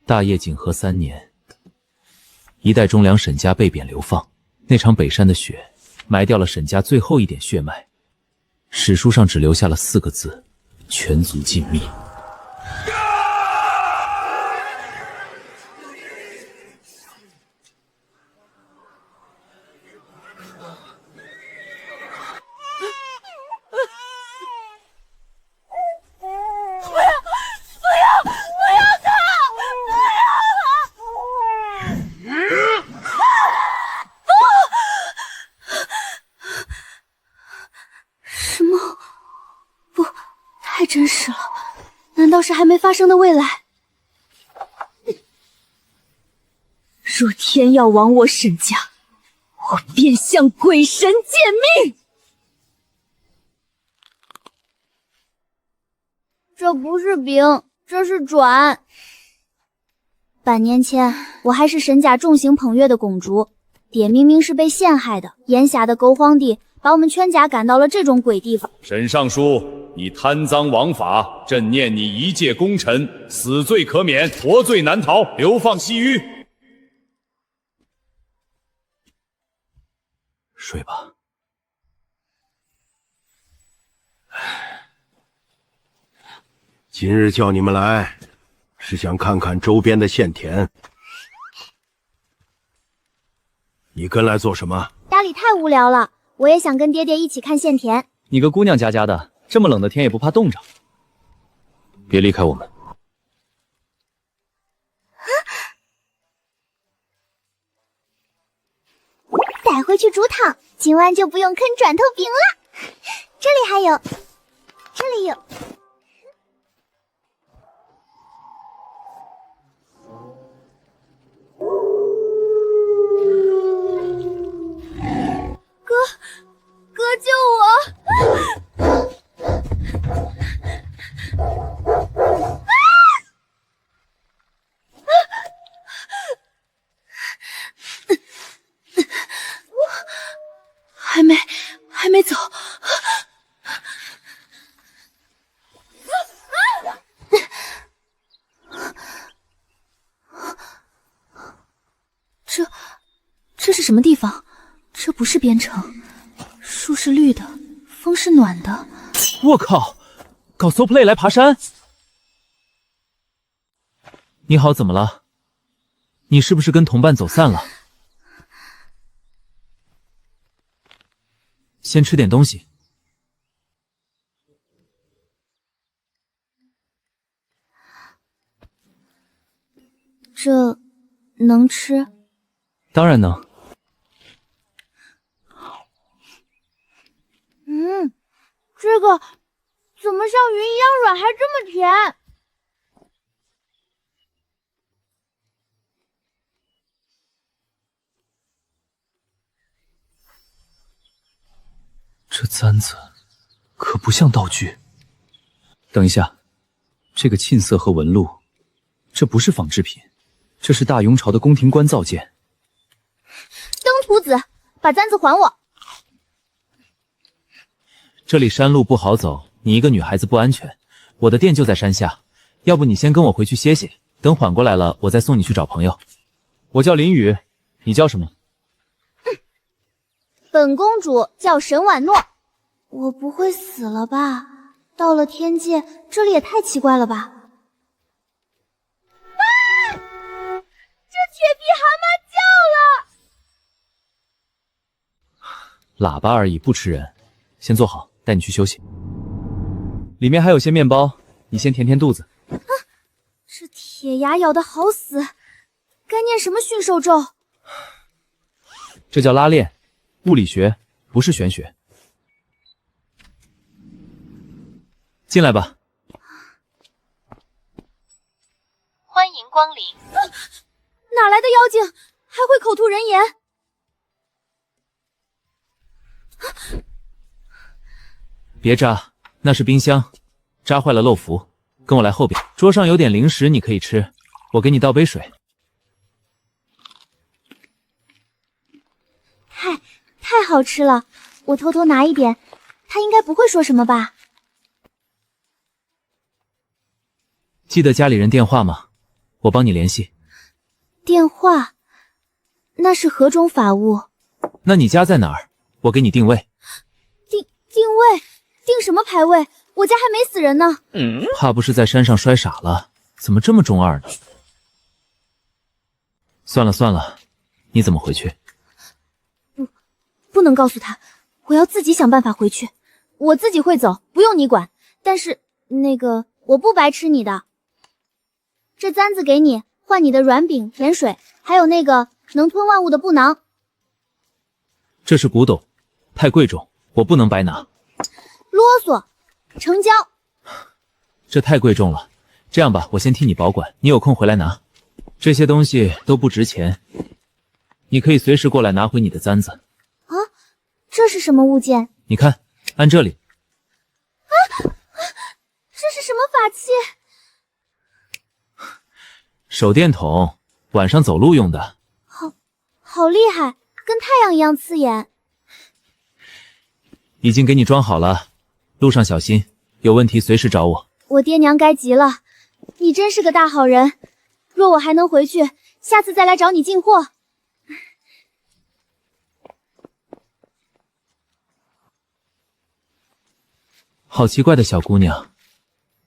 大业景和3年，一代忠良沈家被贬流放，那场北山的雪埋掉了沈家最后一点血脉，史书上只留下了4个字：全族尽灭。真实了，难道是还没发生的未来？若天要亡我沈家，我便向鬼神贱命！这不是饼，这是转。半年前，我还是沈家众星捧月的公主，爹明明是被陷害的，眼下的狗皇帝把我们全家赶到了这种鬼地方。沈尚书，你贪赃枉法，朕念你一介功臣，死罪可免，活罪难逃，流放西域。睡吧。今日叫你们来，是想看看周边的县田。你跟来做什么？家里太无聊了，我也想跟爹爹一起看县田。你个姑娘家家的，这么冷的天也不怕冻着？别离开我们。带回去煮汤，今晚就不用啃砖头饼了。这里还有，这里有。哥救我！还没走。这是什么地方？这不是边城。树是绿的，风是暖的。我靠，搞 so play 来爬山？你好，怎么了？你是不是跟同伴走散了？先吃点东西。这能吃？当然能。这个怎么像云一样软，还这么甜？这簪子可不像道具。等一下，这个沁色和纹路，这不是仿制品，这是大雍朝的宫廷官造件。登徒子，把簪子还我！这里山路不好走，你一个女孩子不安全。我的店就在山下，要不你先跟我回去歇歇，等缓过来了，我再送你去找朋友。我叫林雨，你叫什么？本公主叫沈婉诺。我不会死了吧？到了天界，这里也太奇怪了吧！啊！这铁皮蛤蟆叫了！喇叭而已，不吃人。先坐好，带你去休息。里面还有些面包，你先填填肚子。啊！这铁牙咬得好死，该念什么驯兽咒？这叫拉练，物理学，不是玄学。进来吧。欢迎光临。哪来的妖精，还会口吐人言？别扎，那是冰箱，扎坏了漏符。跟我来后边，桌上有点零食，你可以吃。我给你倒杯水。太好吃了，我偷偷拿一点，他应该不会说什么吧？记得家里人电话吗？我帮你联系。电话？那是何种法物？那你家在哪儿？我给你定位。定位？定什么牌位？我家还没死人呢。怕不是在山上摔傻了？怎么这么中二呢？算了算了，你怎么回去？不能告诉他，我要自己想办法回去。我自己会走，不用你管。但是那个，我不白吃你的。这簪子给你，换你的软饼、甜水，还有那个能吞万物的布囊。这是古董，太贵重，我不能白拿。啰嗦，成交。这太贵重了，这样吧，我先替你保管，你有空回来拿。这些东西都不值钱，你可以随时过来拿回你的簪子。啊，这是什么物件？你看，按这里。这是什么法器？手电筒，晚上走路用的。好厉害，跟太阳一样刺眼。已经给你装好了，路上小心，有问题随时找我。我爹娘该急了，你真是个大好人。若我还能回去，下次再来找你进货。好奇怪的小姑娘，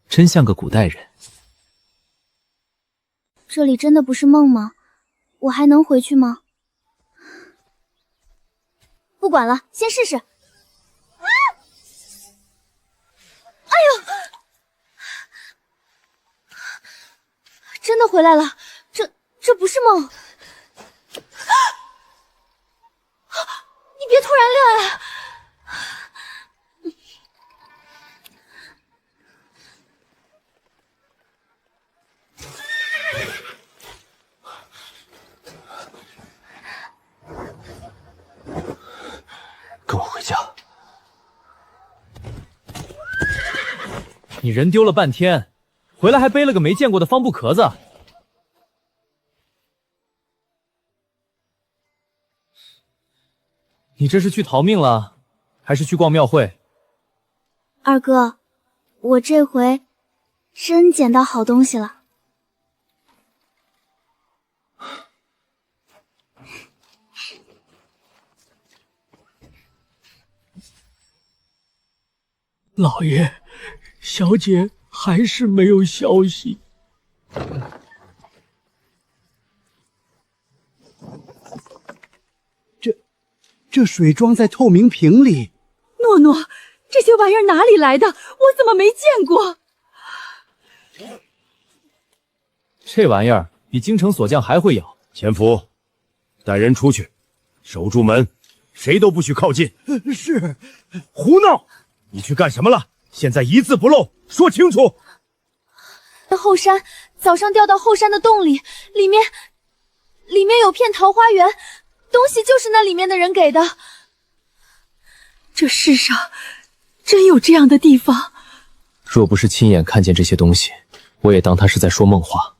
真像个古代人。这里真的不是梦吗？我还能回去吗？不管了，先试试。哎呦！真的回来了，这不是梦。你别突然恋爱。跟我回家。你人丢了半天，回来还背了个没见过的方布壳子。你这是去逃命了，还是去逛庙会？二哥，我这回真捡到好东西了。老爷，小姐还是没有消息。这水装在透明瓶里。诺诺，这些玩意儿哪里来的？我怎么没见过？这玩意儿比京城锁匠还会咬。潜伏，带人出去，守住门，谁都不许靠近。是。胡闹！你去干什么了？现在一字不漏，说清楚。后山早上掉到后山的洞里，里面有片桃花源，东西就是那里面的人给的。这世上真有这样的地方？若不是亲眼看见这些东西，我也当他是在说梦话。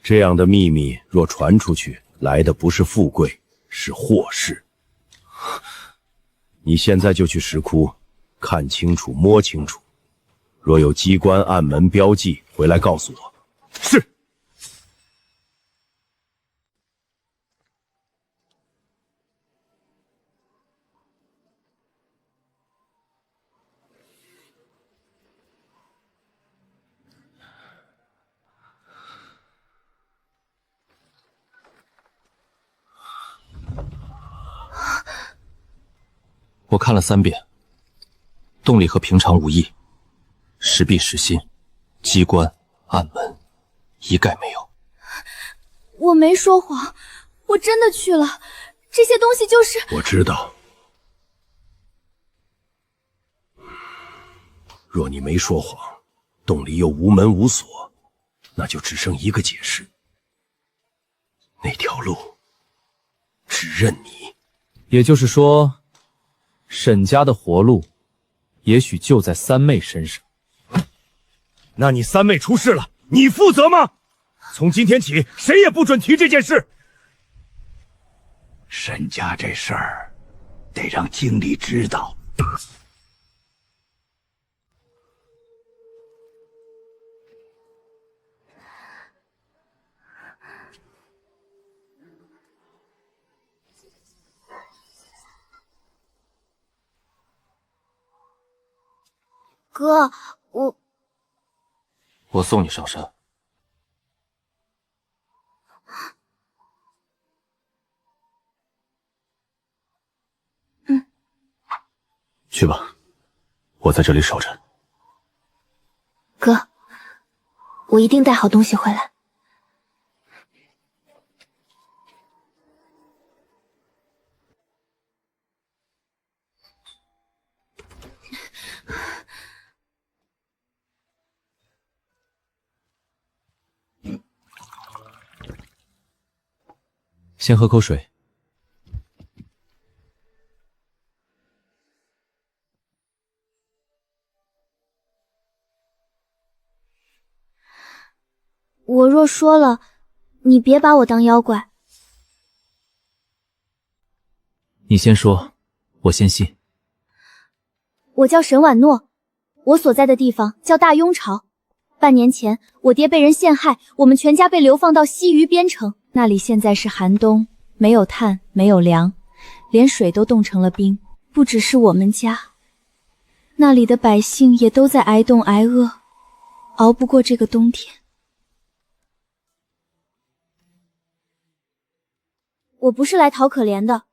这样的秘密若传出去，来的不是富贵，是祸事。你现在就去石窟，看清楚，摸清楚。若有机关暗门标记，回来告诉我。是。我看了3遍，洞里和平常无异，石壁石心，机关暗门一概没有。我没说谎，我真的去了，这些东西就是……我知道。若你没说谎，洞里又无门无锁，那就只剩一个解释：那条路只认你。也就是说，沈家的活路，也许就在三妹身上。那你三妹出事了，你负责吗？从今天起，谁也不准提这件事。沈家这事儿，得让经理知道。哥，我送你上山。去吧，我在这里守着。哥，我一定带好东西回来。先喝口水。我若说了，你别把我当妖怪。你先说，我先信。我叫沈婉诺，我所在的地方叫大雍巢。半年前，我爹被人陷害，我们全家被流放到西隅边城，那里现在是寒冬，没有炭，没有粮，连水都冻成了冰。不只是我们家，那里的百姓也都在挨冻挨饿，熬不过这个冬天。我不是来讨可怜的。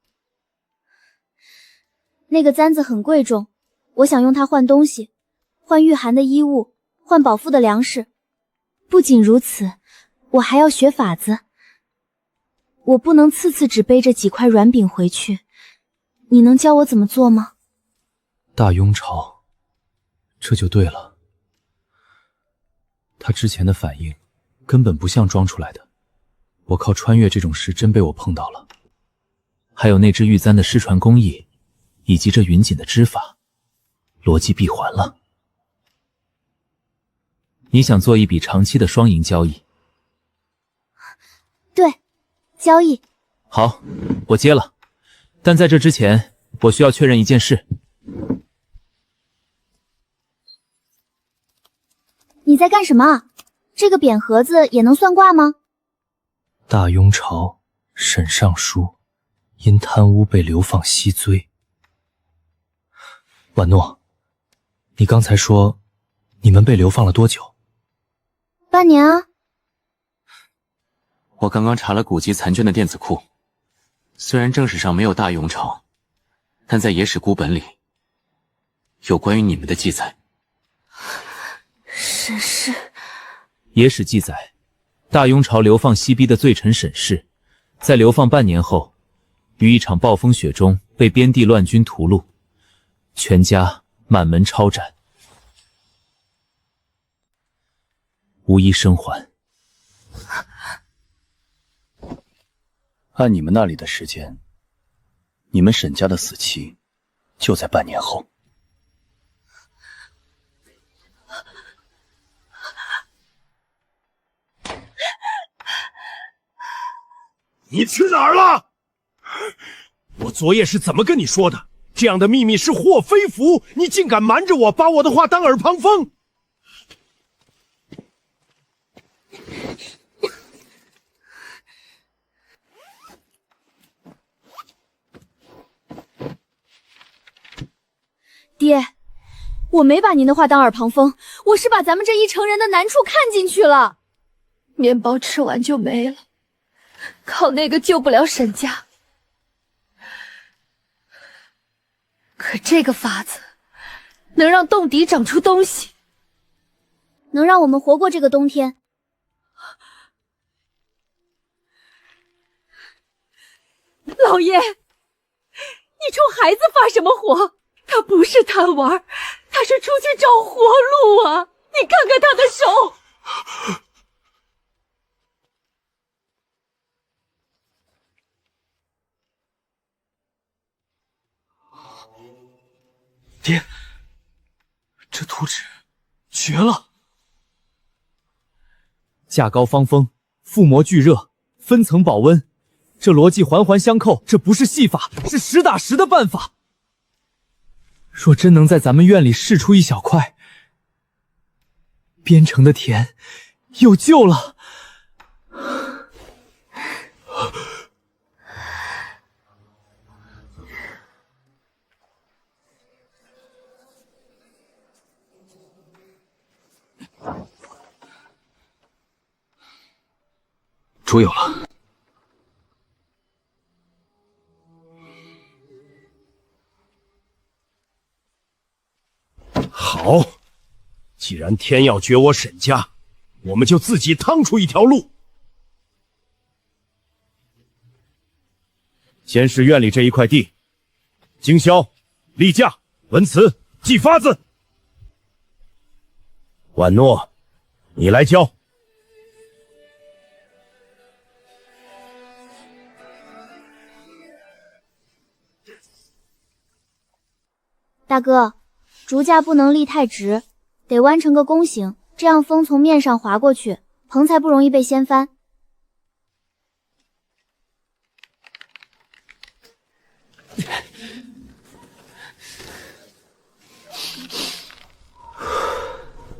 那个簪子很贵重，我想用它换东西，换御寒的衣物，换饱腹的粮食。不仅如此，我还要学法子。我不能次次只背着几块软饼回去，你能教我怎么做吗？大雍巢，这就对了。他之前的反应根本不像装出来的。我靠穿越这种事真被我碰到了，还有那只玉簪的失传工艺，以及这云锦的织法，逻辑闭环了。你想做一笔长期的双赢交易？对，交易。好，我接了。但在这之前，我需要确认一件事。你在干什么？这个匾盒子也能算卦吗？大雍巢沈尚书因贪污被流放西睢。婉诺，你刚才说你们被流放了多久？半年啊。我刚刚查了古籍残卷的电子库，虽然正史上没有大雍巢，但在野史孤本里有关于你们的记载。沈氏。野史记载，大雍巢流放西逼的罪臣沈氏，在流放半年后，于一场暴风雪中被边地乱军屠戮，全家满门抄斩，无一生还。按你们那里的时间，你们沈家的死期就在半年后。你去哪儿了？我昨夜是怎么跟你说的？这样的秘密是祸非福，你竟敢瞒着我，把我的话当耳旁风。爹，我没把您的话当耳旁风，我是把咱们这一城人的难处看进去了。面包吃完就没了，靠那个救不了沈家。可这个法子能让洞底长出东西，能让我们活过这个冬天。老爷，你冲孩子发什么火？他不是贪玩，他是出去找活路啊！你看看他的手。爹，这图纸绝了！价高方风，附魔聚热，分层保温，这逻辑环环相扣，这不是戏法，是实打实的办法。若真能在咱们院里试出一小块，边城的田有救了。主有了。好，既然天要绝我沈家，我们就自己趟出一条路。先是院里这一块地，经销、立价、文辞、计发子。婉诺，你来交。大哥，竹架不能立太直，得弯成个弓形，这样风从面上划过去，棚才不容易被掀翻。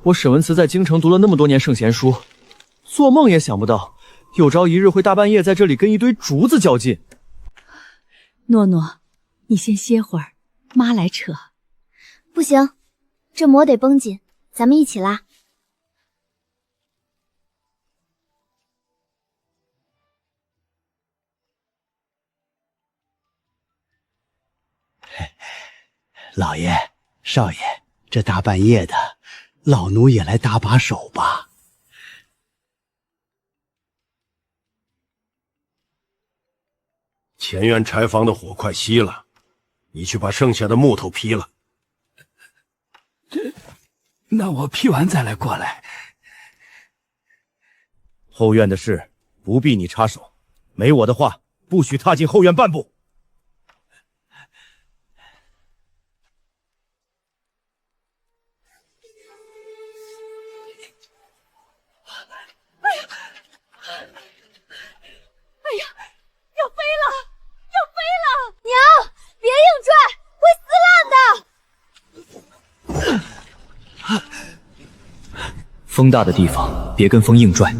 我沈文慈在京城读了那么多年圣贤书，做梦也想不到，有朝一日会大半夜在这里跟一堆竹子较劲。诺诺，你先歇会儿，妈来扯。不行，这膜得绷紧，咱们一起拉。老爷、少爷，这大半夜的，老奴也来搭把手吧。前院柴房的火快熄了，你去把剩下的木头劈了。那我劈完再来过来。后院的事不必你插手，没我的话，不许踏进后院半步。风大的地方别跟风硬拽，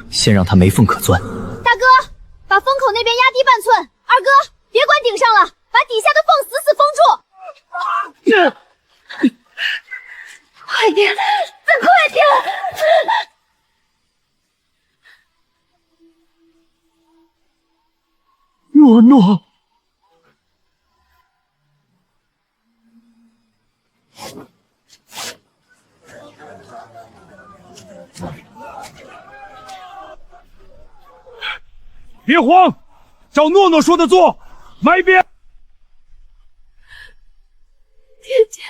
先让他没缝可钻。大哥，把风口那边压低半寸。二哥，别管顶上了，把底下的缝死死封住。快点，再快点！诺诺，别慌，照诺诺说的做，埋边。姐姐，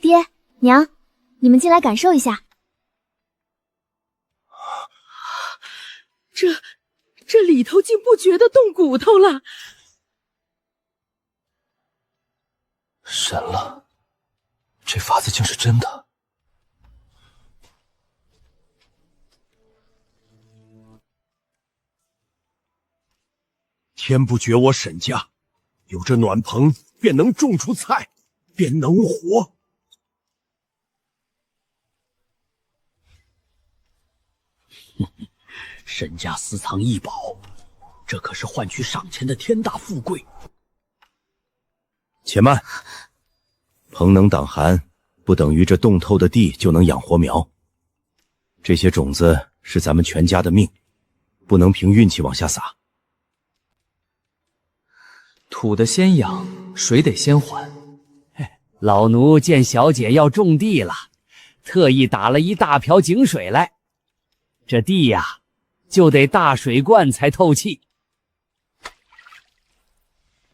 爹娘，你们进来感受一下。这里头竟不觉得动骨头了。神了，这法子竟是真的。天不绝我沈家，有这暖棚便能种出菜，便能活。沈家私藏异宝，这可是换取赏钱的天大富贵。且慢，棚能挡寒，不等于这冻透的地就能养活苗。这些种子是咱们全家的命，不能凭运气往下撒。土得先养，水得先还。老奴见小姐要种地了，特意打了一大瓢井水来。这地呀，就得大水灌才透气。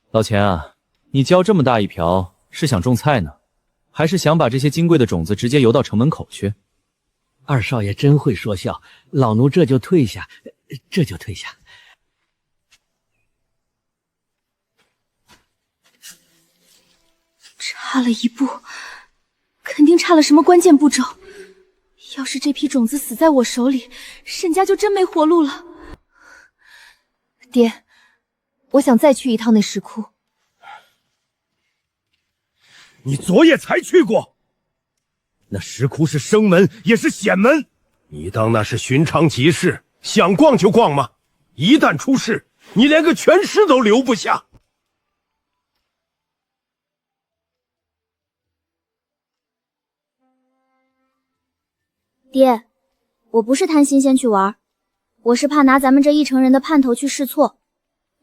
老钱啊，你浇这么大一瓢，是想种菜呢，还是想把这些金贵的种子直接邮到城门口去？二少爷真会说笑，老奴这就退下，这就退下。差了一步，肯定差了什么关键步骤。要是这批种子死在我手里，沈家就真没活路了。爹，我想再去一趟那石窟。你昨夜才去过，那石窟是生门，也是显门。你当那是寻常集市，想逛就逛吗？一旦出事，你连个全尸都留不下。爹，我不是贪新鲜去玩，我是怕拿咱们这一成人的盼头去试错。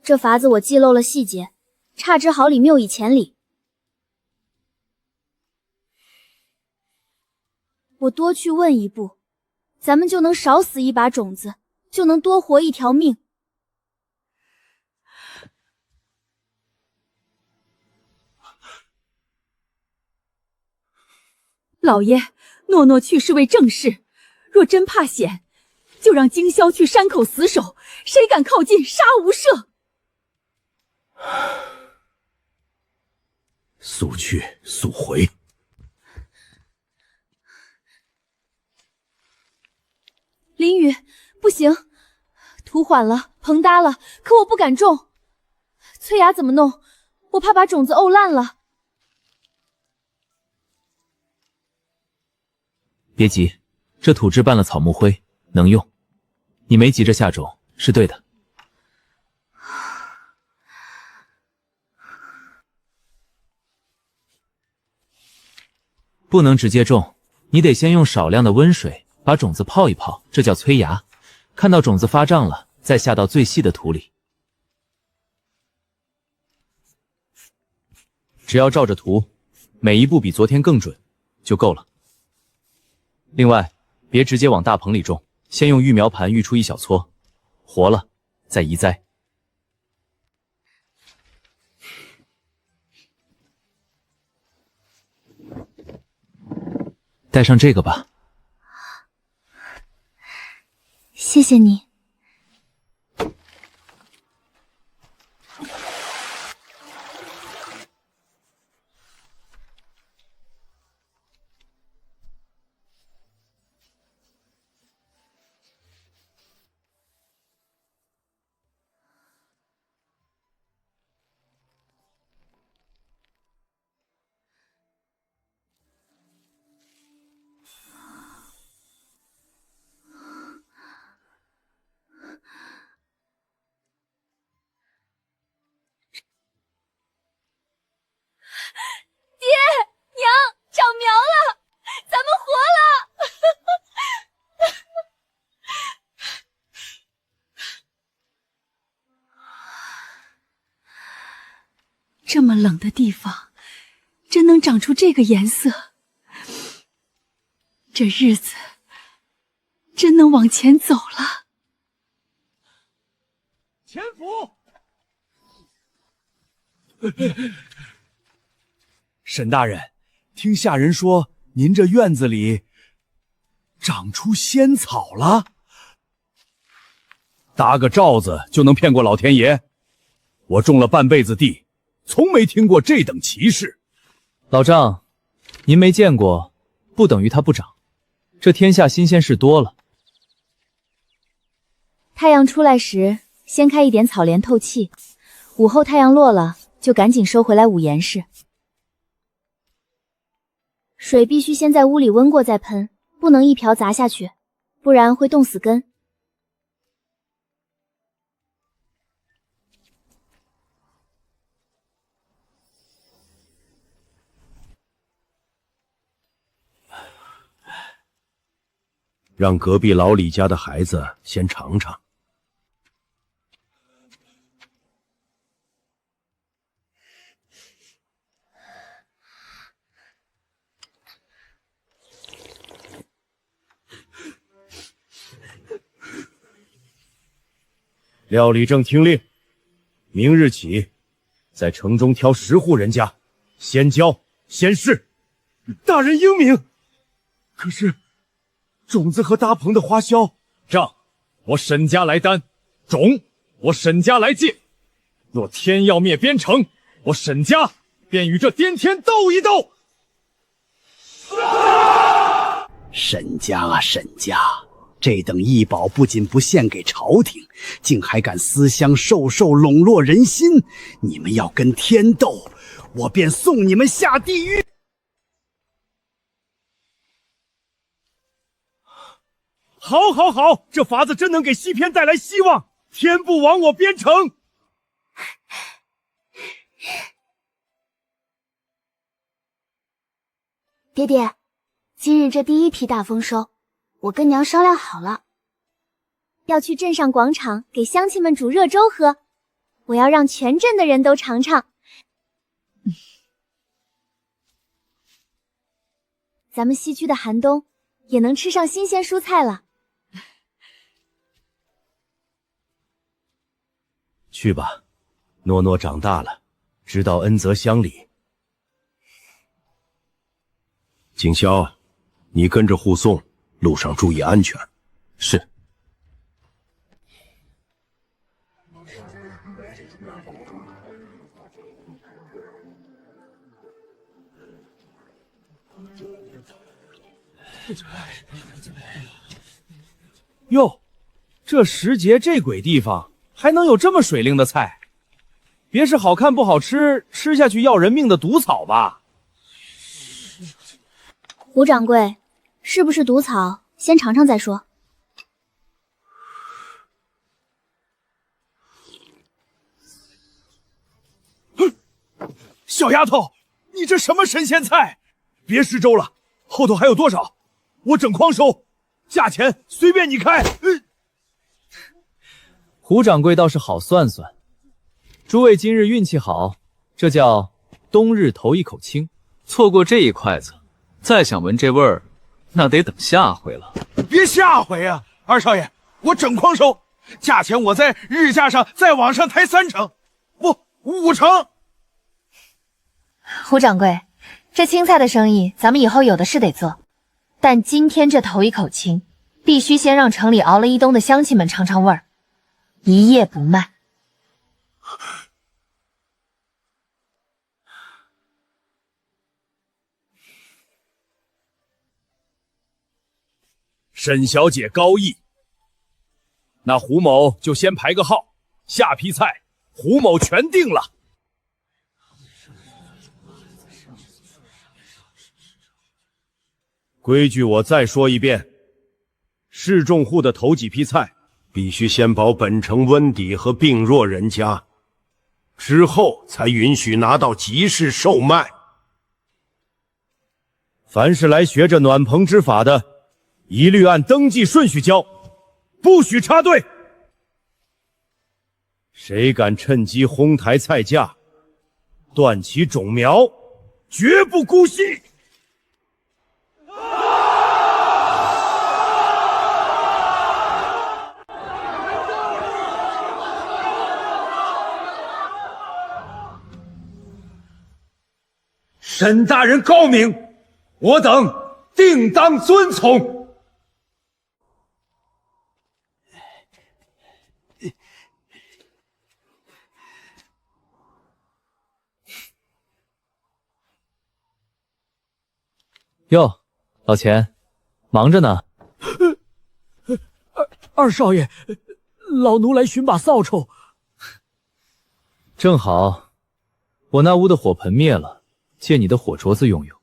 这法子我记漏了细节，差之毫厘，谬以千里。我多去问一步，咱们就能少死一把种子，就能多活一条命。老爷，诺诺去是为正事，若真怕险，就让京霄去山口死守，谁敢靠近，杀无赦。速去速回。林雨，不行，土缓了，棚搭了，可我不敢种。催芽怎么弄？我怕把种子沤烂了。别急，这土质拌了草木灰，能用。你没急着下种是对的。不能直接种，你得先用少量的温水把种子泡一泡，这叫催芽。看到种子发胀了，再下到最细的土里。只要照着图，每一步比昨天更准，就够了。另外，别直接往大棚里种，先用育苗盘育出一小撮，活了再移栽。带上这个吧。谢谢你。这么冷的地方，真能长出这个颜色，这日子真能往前走了。前府，沈大人，听下人说您这院子里长出仙草了，搭个罩子就能骗过老天爷？我种了半辈子地，从没听过这等奇事。老丈，您没见过，不等于它不长。这天下新鲜事多了。太阳出来时，先开一点草莲透气；午后太阳落了，就赶紧收回来捂严实。水必须先在屋里温过再喷，不能一瓢砸下去，不然会冻死根。让隔壁老李家的孩子先尝尝。廖李正听令，明日起，在城中挑10户人家，先教先试。大人英明。可是种子和搭棚的花销，账我沈家来担，种我沈家来借。若天要灭边城，我沈家便与这颠天斗一斗。沈家啊沈家，这等异宝不仅不献给朝廷，竟还敢私相授受，笼络人心。你们要跟天斗，我便送你们下地狱。好，好，好，这法子真能给西偏带来希望，天不亡我边城。爹爹，今日这第一批大丰收，我跟娘商量好了，要去镇上广场给乡亲们煮热粥喝，我要让全镇的人都尝尝。咱们西区的寒冬也能吃上新鲜蔬菜了。去吧，诺诺长大了，知道恩泽乡里。景霄，你跟着护送，路上注意安全。是。哟，这时节这鬼地方还能有这么水灵的菜？别是好看不好吃，吃下去要人命的毒草吧？胡掌柜，是不是毒草？先尝尝再说。小丫头，你这什么神仙菜？别施粥了，后头还有多少？我整筐收，价钱随便你开。胡掌柜倒是好算算，诸位今日运气好，这叫冬日头一口清。错过这一筷子，再想闻这味儿，那得等下回了。别下回啊，二少爷，我整筐收，价钱我在日价上再往上抬3成，不5成。胡掌柜，这青菜的生意咱们以后有的是得做，但今天这头一口清，必须先让城里熬了一冬的乡亲们尝尝味儿，一夜不卖。沈小姐高义，那胡某就先排个号，下批菜胡某全定了。规矩我再说一遍，市重户的头几批菜必须先保本城温底和病弱人家，之后才允许拿到集市售卖。凡是来学这暖棚之法的，一律按登记顺序交，不许插队。谁敢趁机哄抬菜价，断其种苗，绝不姑息。沈大人高明，我等定当遵从。哟，老钱，忙着呢。二少爷，老奴来寻把扫帚。正好，我那屋的火盆灭了，借你的火镯子用用。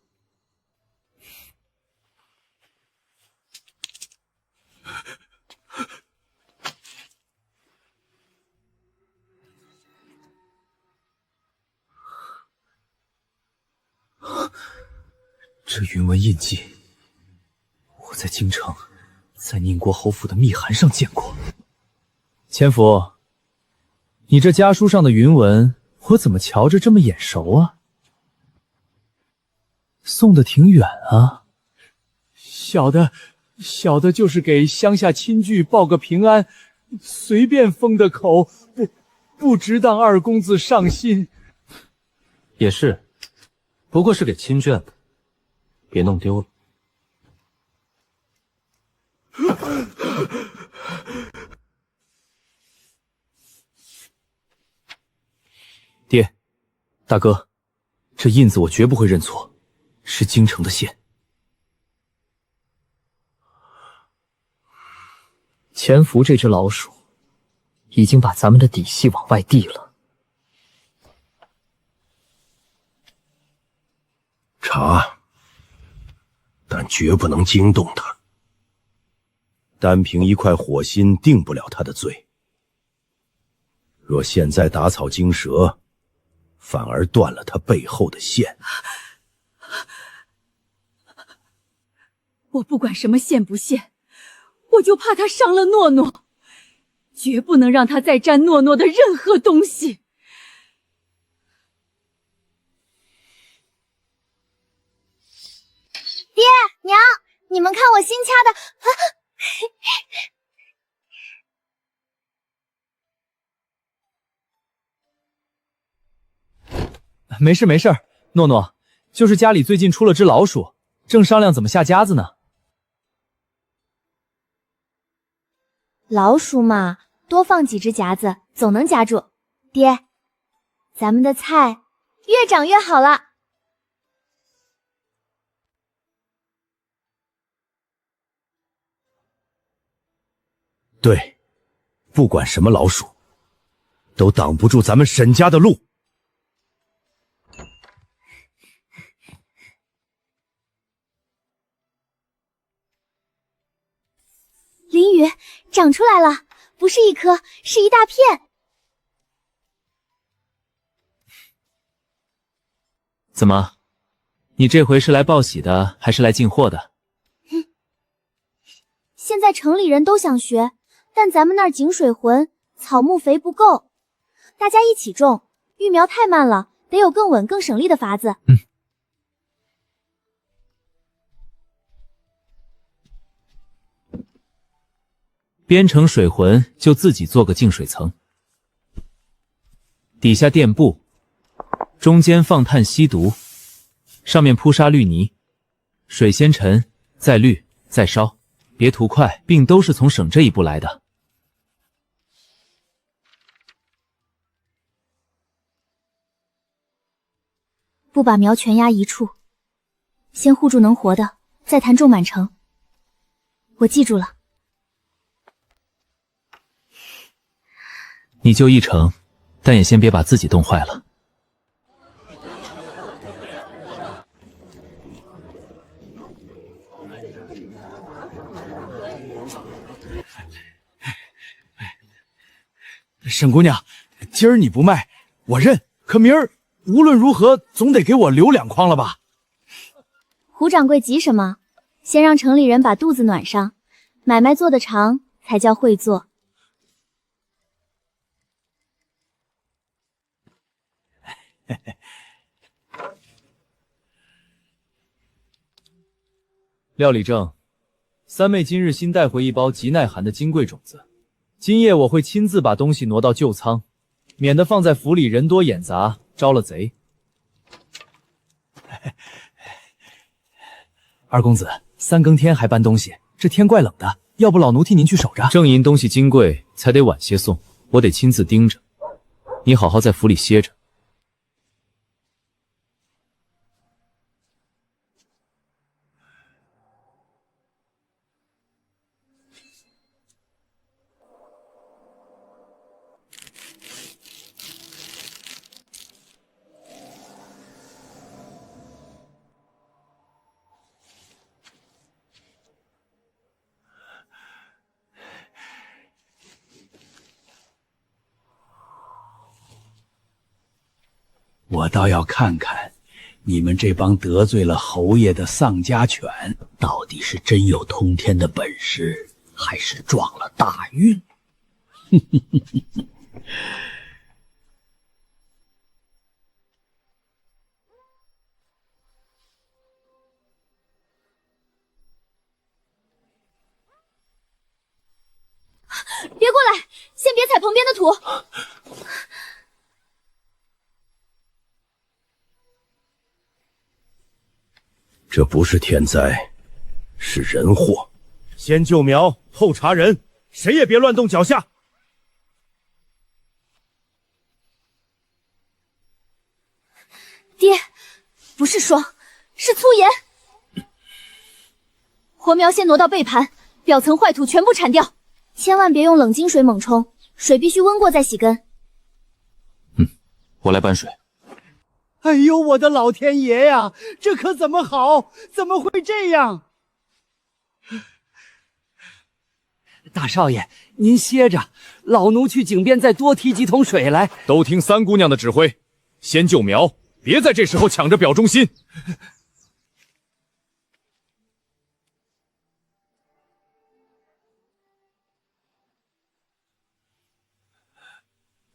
这云纹印记，我在京城，在宁国侯府的密函上见过。千福，你这家书上的云纹，我怎么瞧着这么眼熟啊？送的挺远啊。小的就是给乡下亲眷报个平安，随便封的口，不值当二公子上心。也是，不过是给亲眷的，别弄丢了。爹，大哥，这印子我绝不会认错，是京城的线。潜伏这只老鼠，已经把咱们的底细往外递了。查，但绝不能惊动他。单凭一块火心定不了他的罪。若现在打草惊蛇，反而断了他背后的线。我不管什么线不线，我就怕他伤了诺诺，绝不能让他再沾诺诺的任何东西。爹娘，你们看我新掐的没事没事，诺诺，就是家里最近出了只老鼠，正商量怎么下夹子呢。老鼠嘛，多放几只夹子，总能夹住。爹，咱们的菜越长越好了。对，不管什么老鼠，都挡不住咱们沈家的路。林雨，长出来了，不是一颗，是一大片。怎么，你这回是来报喜的，还是来进货的？现在城里人都想学，但咱们那儿井水浑，草木肥不够，大家一起种，育苗太慢了，得有更稳、更省力的法子。编成水浑就自己做个净水层，底下垫布，中间放碳吸毒，上面铺沙绿泥，水先沉，再滤，再烧，别图快，病都是从省这一步来的。不把苗全压一处，先护住能活的，再谈种满成。我记住了。你就一成，但也先别把自己冻坏了。沈姑娘，今儿你不卖，我认。可明儿无论如何总得给我留2筐了吧？胡掌柜急什么？先让城里人把肚子暖上，买卖做得长才叫会做。料理正，三妹今日新带回一包极耐寒的金桂种子，今夜我会亲自把东西挪到旧仓，免得放在府里人多眼杂，招了贼。二公子，3更天还搬东西，这天怪冷的，要不老奴替您去守着。正因东西金贵，才得晚些送，我得亲自盯着。你好好在府里歇着。我倒要看看，你们这帮得罪了侯爷的丧家犬，到底是真有通天的本事，还是撞了大运？别过来，先别踩旁边的土。这不是天灾，是人祸。先救苗，后查人，谁也别乱动脚下。爹，不是霜，是粗盐。活苗先挪到背盘，表层坏土全部铲掉，千万别用冷金水猛冲，水必须温过再洗根。我来搬水。哎呦，我的老天爷呀，这可怎么好？怎么会这样？大少爷，您歇着，老奴去井边再多提几桶水来。都听三姑娘的指挥，先救苗，别在这时候抢着表忠心。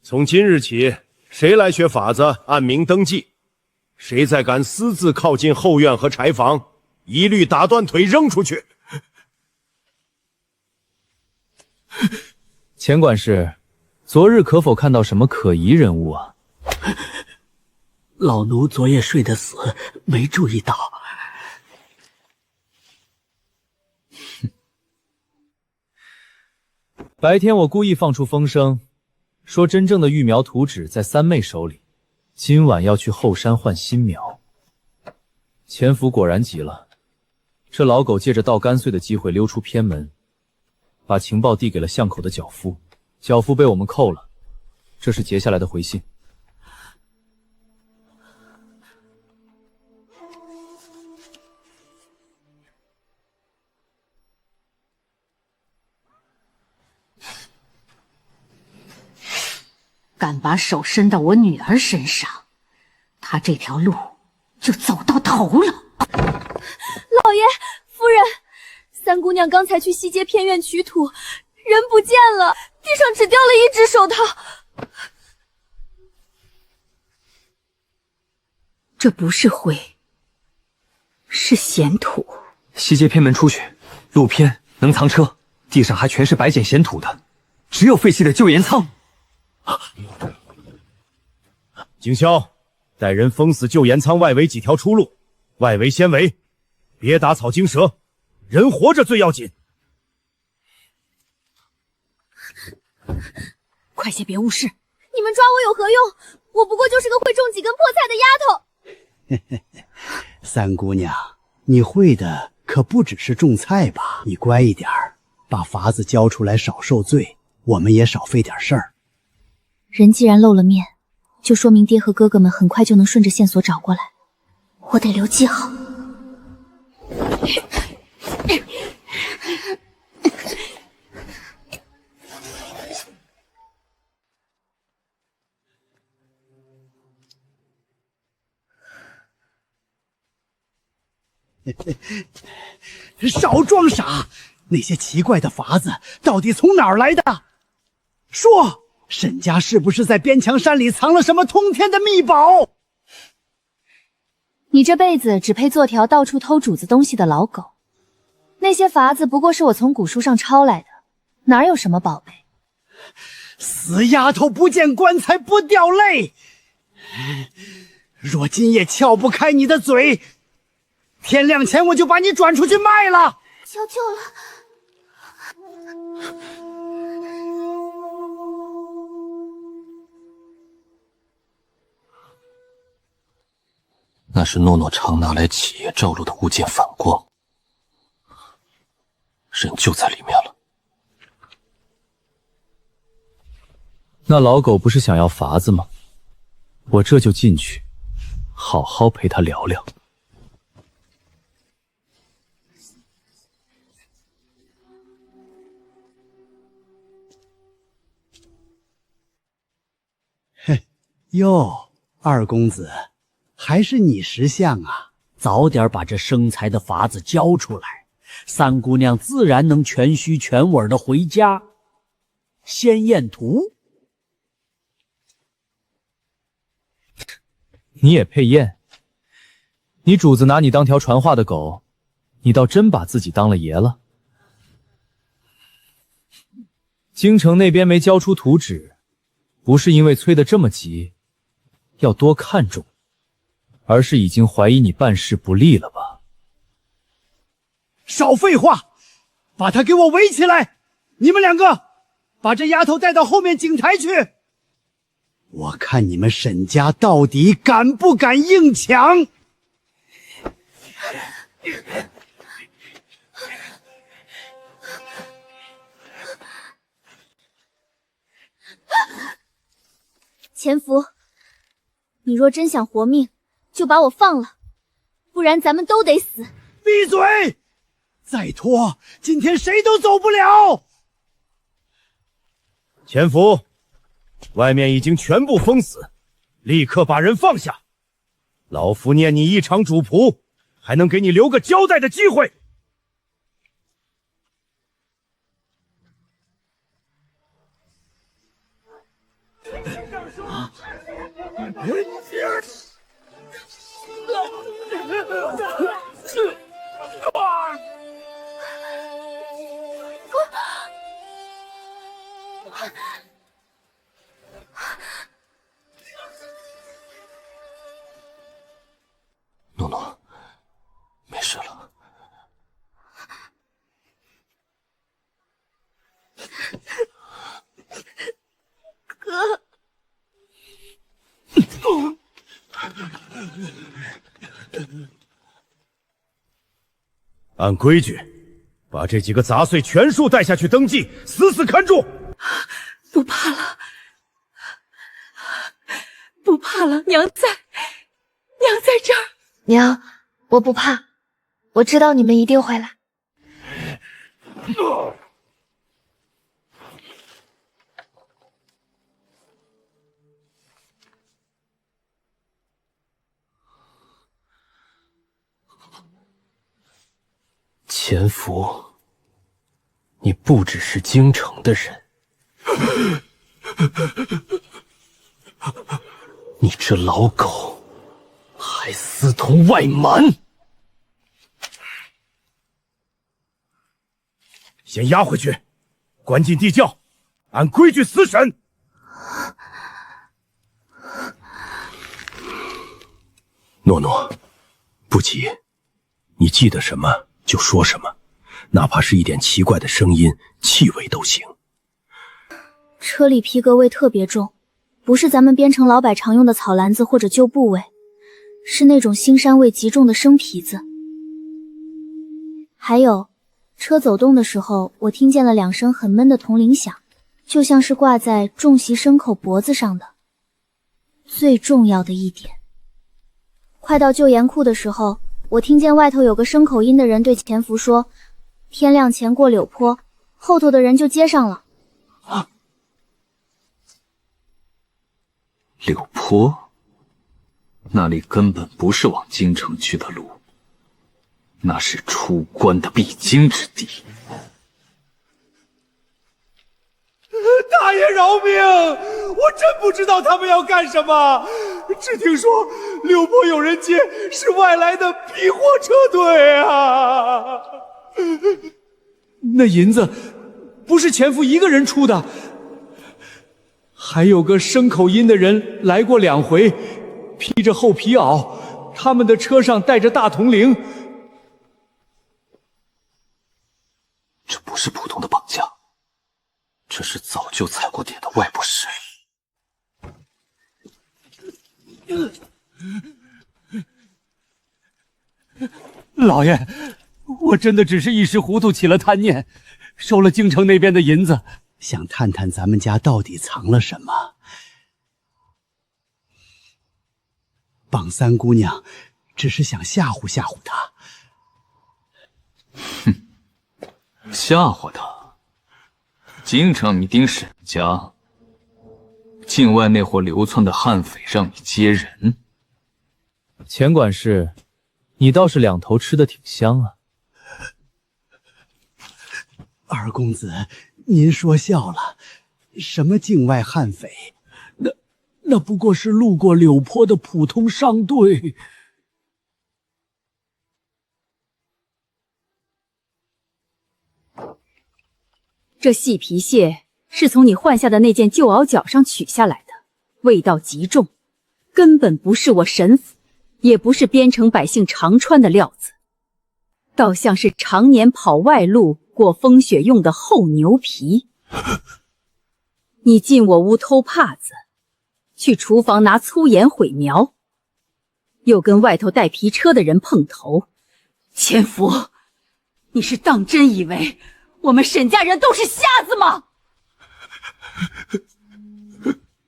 从今日起，谁来学法子，按名登记。谁再敢私自靠近后院和柴房，一律打断腿扔出去。钱管事，昨日可否看到什么可疑人物啊？老奴昨夜睡得死，没注意到。白天我故意放出风声，说真正的育苗图纸在三妹手里，今晚要去后山换新苗。钱府果然急了，这老狗借着倒干碎的机会溜出偏门，把情报递给了巷口的脚夫，脚夫被我们扣了，这是截下来的回信。敢把手伸到我女儿身上，她这条路就走到头了。老爷，夫人，三姑娘刚才去西街偏院取土，人不见了，地上只掉了一只手套。这不是灰，是咸土。西街偏门出去，路偏能藏车，地上还全是白碱咸土的，只有废弃的旧盐仓。景霄，带人封死旧盐仓外围几条出路，外围先围，别打草惊蛇，人活着最要紧。快些，别误事！你们抓我有何用？我不过就是个会种几根破菜的丫头。三姑娘，你会的可不只是种菜吧？你乖一点儿，把法子交出来，少受罪，我们也少费点事儿。人既然露了面，就说明爹和哥哥们很快就能顺着线索找过来，我得留记好。少装傻！那些奇怪的法子到底从哪儿来的？说，沈家是不是在边墙山里藏了什么通天的秘宝？你这辈子只配做条到处偷主子东西的老狗。那些法子不过是我从古书上抄来的，哪有什么宝贝？死丫头，不见棺材不掉泪！若今夜撬不开你的嘴，天亮前我就把你转出去卖了！求求了！那是诺诺常拿来企业照露的物件反光，人就在里面了。那老狗不是想要法子吗？我这就进去，好好陪他聊聊。哟，二公子，还是你识相啊！早点把这生财的法子交出来，三姑娘自然能全须全尾的回家。先验图，你也配验？你主子拿你当条传话的狗，你倒真把自己当了爷了。京城那边没交出图纸，不是因为催得这么急，要多看重，而是已经怀疑你办事不力了吧？少废话，把他给我围起来！你们两个，把这丫头带到后面井台去。我看你们沈家到底敢不敢硬抢！潜伏，你若真想活命，就把我放了，不然咱们都得死。闭嘴！再拖，今天谁都走不了。潜伏，外面已经全部封死，立刻把人放下。老夫念你一场主仆，还能给你留个交代的机会。诺诺，没事了。哥。按规矩，把这几个杂碎全数带下去登记，死死看住。不怕了，不怕了，娘在这儿。娘，我不怕，我知道你们一定会来。潜伏，你不只是京城的人，你这老狗还私通外蛮！先押回去，关进地窖，按规矩死审。诺诺，不急，你记得什么就说什么，哪怕是一点奇怪的声音、气味都行。车里皮革味特别重，不是咱们边城老百常用的草篮子或者旧布味，是那种腥膻味极重的生皮子。还有，车走动的时候，我听见了2声很闷的铜铃响，就像是挂在重袭牲口脖子上的。最重要的一点，快到旧盐库的时候，我听见外头有个牲口音的人对潜伏说：“天亮前过柳坡。”后头的人就接上了。柳坡，那里根本不是往京城去的路，那是出关的必经之地。大爷饶命！我真不知道他们要干什么，只听说柳坡有人接，是外来的批货车队啊！那银子不是潜伏一个人出的，还有个牲口音的人来过2回，披着厚皮袄，他们的车上带着大铜铃。这不是普通的绑架，这是早就踩过点的外部势力。老爷，我真的只是一时糊涂起了贪念，收了京城那边的银子，想探探咱们家到底藏了什么。绑三姑娘只是想吓唬吓唬她。哼，吓唬她？京城你盯沈家，境外那伙流窜的悍匪让你接人。钱管事，你倒是2头吃得挺香啊。二公子，您说笑了，什么境外悍匪？那不过是路过柳坡的普通商队。这细皮蟹是从你换下的那件旧袄角上取下来的，味道极重，根本不是我沈府，也不是边城百姓常穿的料子，倒像是常年跑外路过风雪用的厚牛皮。你进我屋偷帕子，去厨房拿粗盐毁苗，又跟外头带皮车的人碰头。潜伏，你是当真以为我们沈家人都是瞎子吗？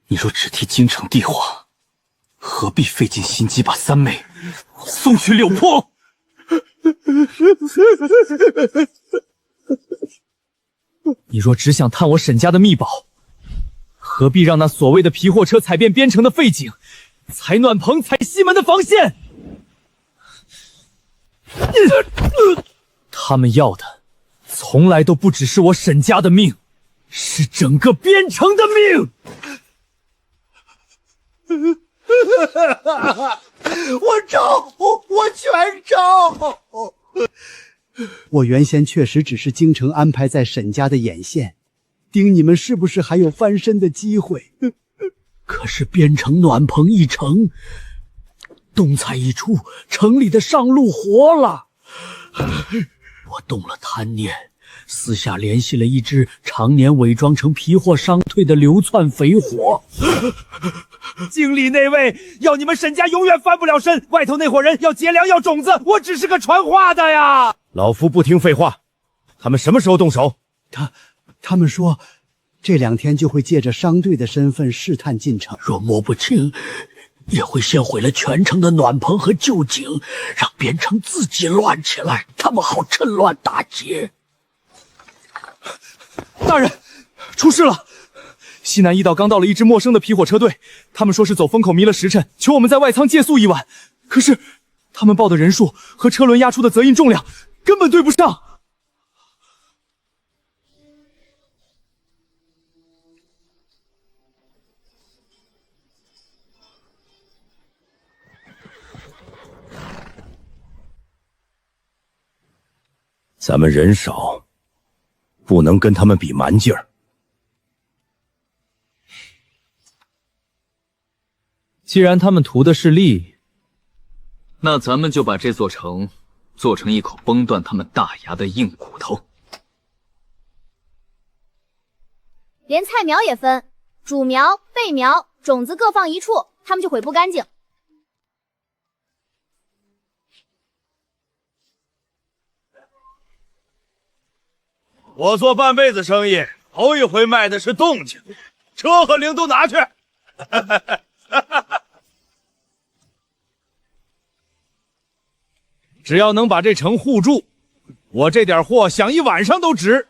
你若只提京城地话，何必费尽心机把三妹送去柳坡？你若只想探我沈家的秘宝，何必让那所谓的皮货车踩遍边城的废井，踩暖棚，踩西门的防线？他们要的从来都不只是我沈家的命，是整个边城的命。我招，我全招。我原先确实只是京城安排在沈家的眼线，盯你们是不是还有翻身的机会。可是边城暖棚一成，洞采一出，城里的上路活了。我动了贪念，私下联系了一只常年伪装成皮货商队的流窜匪火。经理那位要你们沈家永远翻不了身，外头那伙人要劫粮要种子，我只是个传话的呀。老夫不听废话，他们什么时候动手？他们说这2天就会借着商队的身份试探进城，若摸不清，也会先毁了全城的暖棚和旧井，让边城自己乱起来，他们好趁乱打劫。大人，出事了！西南驿道刚到了一支陌生的皮火车队，他们说是走风口迷了时辰，求我们在外仓借宿一晚。可是他们报的人数和车轮压出的泽印重量根本对不上。咱们人少，不能跟他们比蛮劲儿。既然他们图的是利，那咱们就把这座城做成一口崩断他们大牙的硬骨头。连菜苗也分，主苗、备苗、种子各放一处，他们就毁不干净。我做半辈子生意，头一回卖的是动静，车和铃都拿去。只要能把这城护住，我这点货想一晚上都值。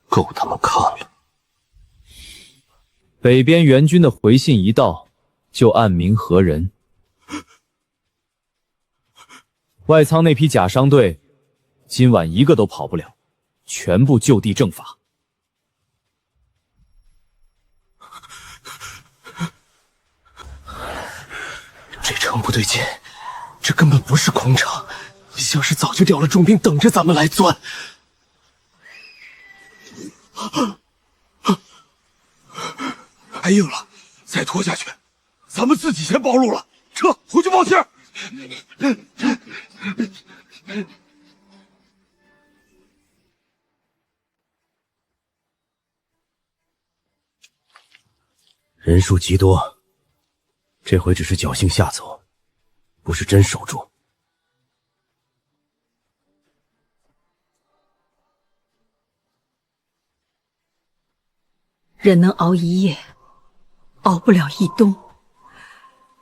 够他们看了。北边援军的回信一到，就暗明何人。外仓那批假商队，今晚一个都跑不了，全部就地正法。这城不对劲，这根本不是空城，像是早就调了重兵等着咱们来钻。还硬了，再拖下去，咱们自己先暴露了。撤，回去报信儿。人数极多，这回只是侥幸下走，不是真守住。人能熬一夜，熬不了一冬，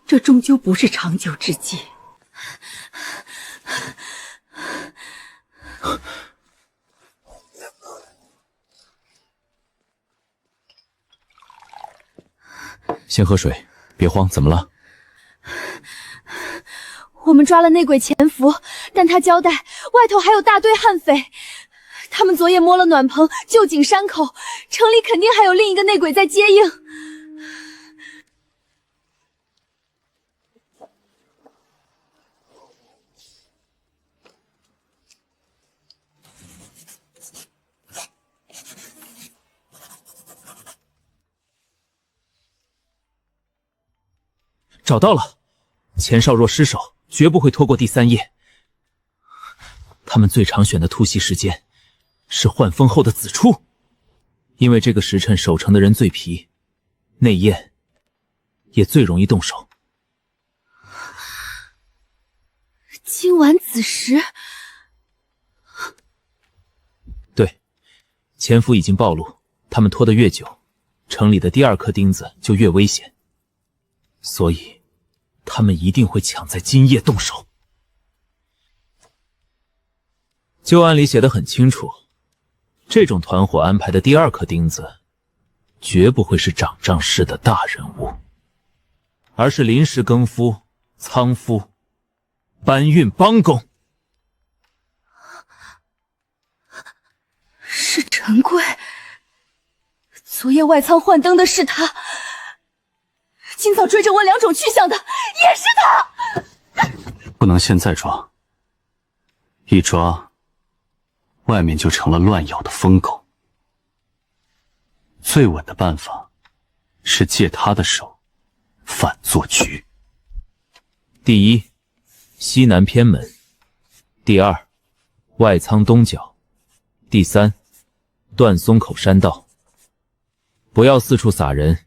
这终究不是长久之计。先喝水，别慌，怎么了？我们抓了内鬼潜伏，但他交代外头还有大队悍匪。他们昨夜摸了暖棚、旧井山口，城里肯定还有另一个内鬼在接应。找到了，钱少若失手，绝不会拖过第3夜。他们最常选的突袭时间是换风后的子初，因为这个时辰守城的人最疲，内焰也最容易动手。今晚子时，对，潜伏已经暴露，他们拖得越久，城里的第2颗钉子就越危险。所以他们一定会抢在今夜动手。旧案里写得很清楚，这种团伙安排的第二颗钉子，绝不会是掌帐式的大人物，而是临时更夫、仓夫、搬运帮工。是陈贵，昨夜外仓换灯的是他，今早追着问两种去向的也是他。不能现在抓，一抓，外面就成了乱咬的疯狗。最稳的办法是借他的手反做局。第一，西南偏门；第二，外仓东角；第三，断松口山道。不要四处撒人，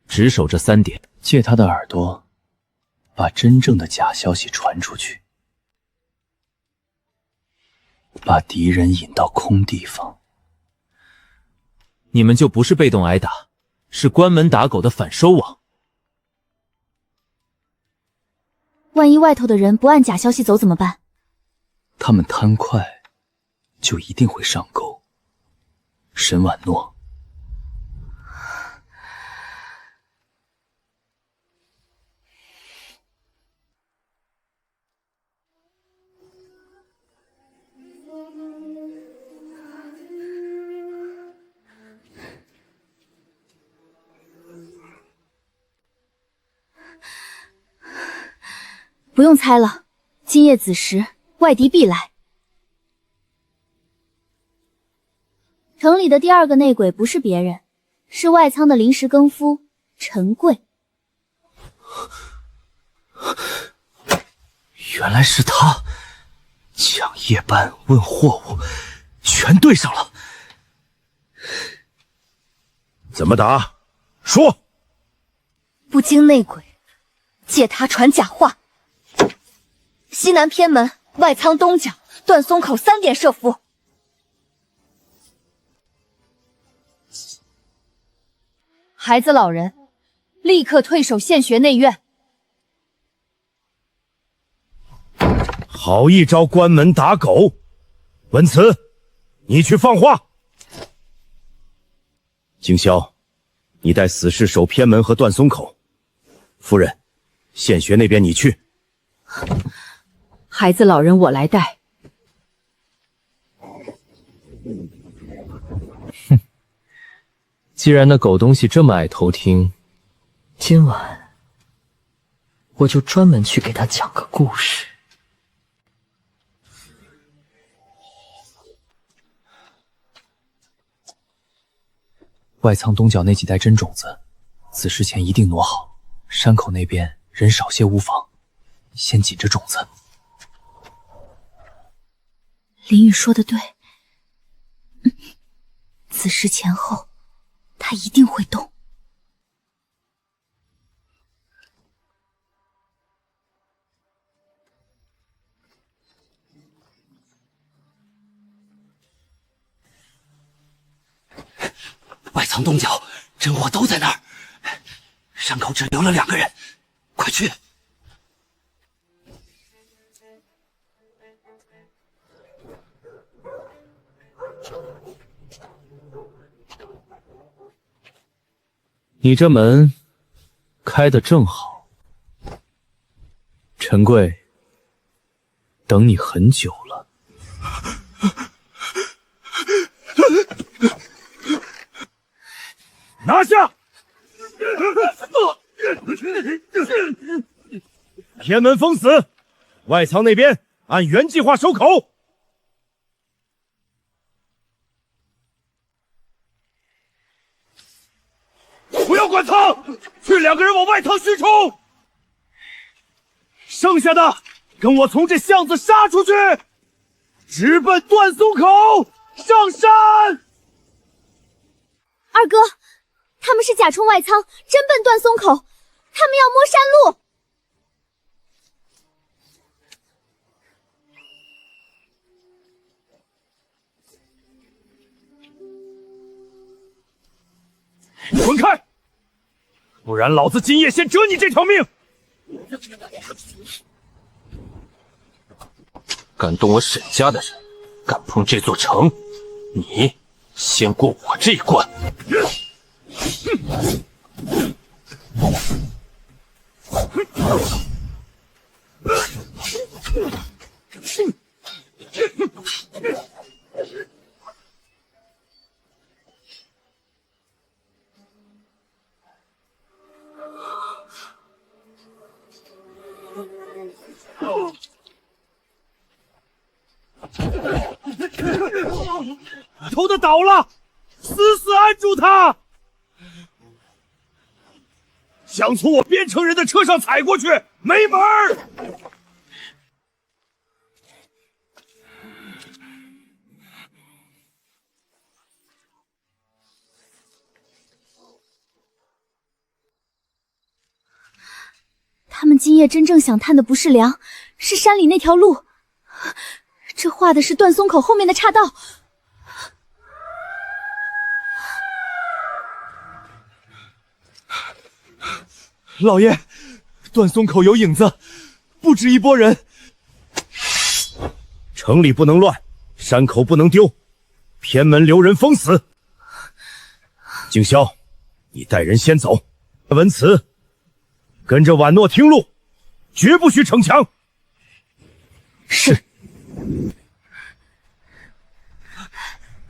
只守这3点。借他的耳朵，把真正的假消息传出去，把敌人引到空地方。你们就不是被动挨打，是关门打狗的反收网。万一外头的人不按假消息走怎么办？他们贪快，就一定会上钩。沈婉诺，不用猜了，今夜子时，外敌必来。城里的第二个内鬼不是别人，是外仓的临时更夫陈贵。原来是他，抢夜班、问货物，全对上了。怎么打？说。不经内鬼，借他传假话。西南偏门、外仓东角、断松口3点设伏。孩子老人，立刻退守献学内院。好一招关门打狗！文慈，你去放话。景霄，你带死士守偏门和断松口。夫人，献学那边你去。孩子老人我来带。既然那狗东西这么爱偷听，今晚我就专门去给他讲个故事。外仓东角那几袋真种子，子时前一定挪好。山口那边人少些无妨，先紧着种子。林雨说的对，子时前后，他一定会动。外仓东角真货都在那儿，山口只留了2个人，快去！你这门开得正好，陈贵等你很久了。拿下！偏门封死，外仓那边按原计划收口。不要管仓，去2个人往外仓虚冲。剩下的跟我从这巷子杀出去，直奔断松口上山。二哥，他们是假充外仓，真奔断松口，他们要摸山路。滚开！不然老子今夜先折你这条命！敢动我沈家的人，敢碰这座城，你先过我这一关！头的倒了，死死按住他！想从我边城人的车上踩过去，没门儿！他们今夜真正想探的不是粮，是山里那条路。这画的是断松口后面的岔道。老爷，断松口有影子，不止一拨人。城里不能乱，山口不能丢，偏门留人封死。景霄，你带人先走。文辞，跟着婉诺听路，绝不许逞强。是。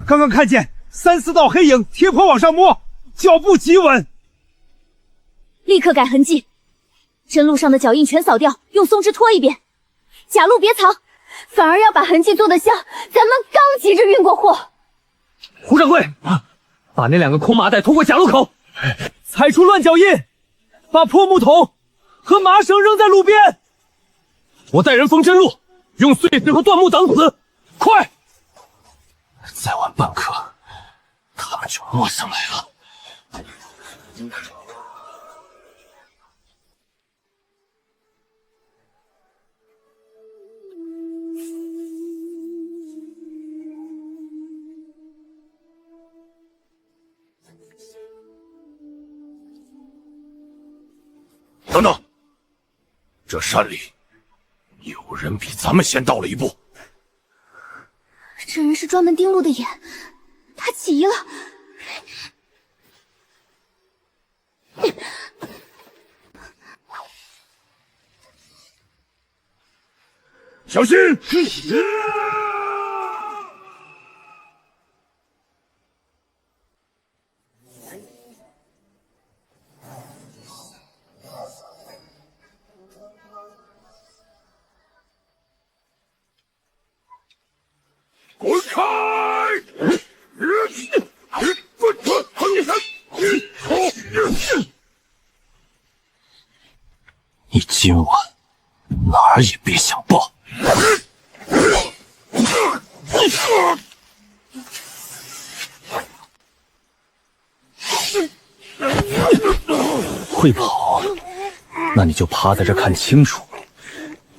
刚刚看见3、4道黑影贴坡往上摸，脚步极稳。立刻改痕迹，真路上的脚印全扫掉，用松枝拖一遍。假路别藏，反而要把痕迹做得像咱们刚急着运过货。胡掌柜，把那2个空麻袋拖过假路口，踩出乱脚印，把破木桶和麻绳扔在路边。我带人封真路，用碎石和断木挡死，快！再晚半刻，他们就摸上来了。等等，这山里有人比咱们先到了一步。这人是专门盯路的眼，他急了。小心！滚开！你今晚哪儿也别想报！会跑，那你就趴在这看清楚，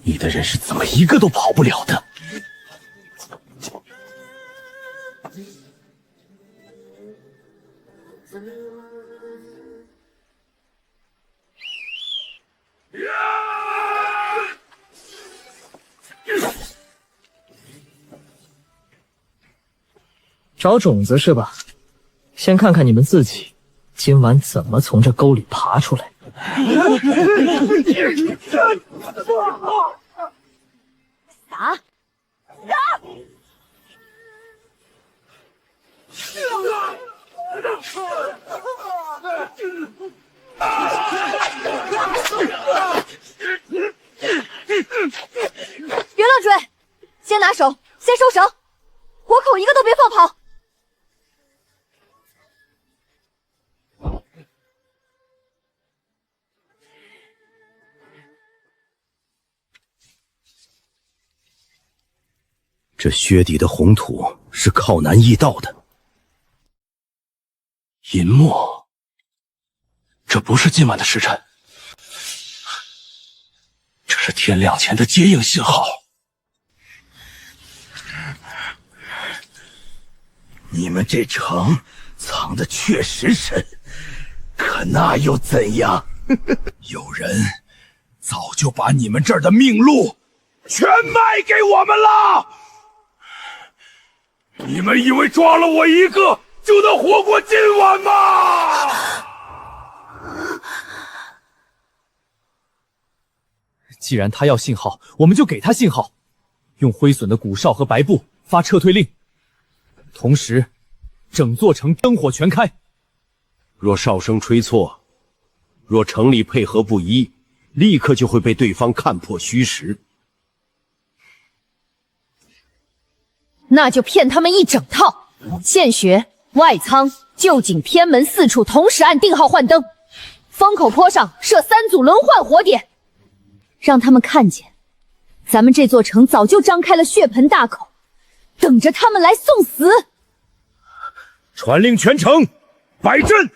你的人是怎么一个都跑不了的。找种子是吧？先看看你们自己今晚怎么从这沟里爬出来。打！别乱追，先拿手，先收绳，活口一个都别放跑。这薛底的红土是靠南易到的。银墨，这不是今晚的时辰，这是天亮前的接应信号。你们这城藏的确实深，可可那又怎样？有人早就把你们这儿的命路全卖给我们了。你们以为抓了我一个就能活过今晚吗？既然他要信号，我们就给他信号，用灰隼的鼓哨和白布发撤退令，同时整座城灯火全开。若哨声吹错，若城里配合不一，立刻就会被对方看破虚实。那就骗他们一整套，现学、外仓、旧井、偏门4处同时按定号换灯，风口坡上设3组轮换火点，让他们看见，咱们这座城早就张开了血盆大口，等着他们来送死。传令全城摆阵。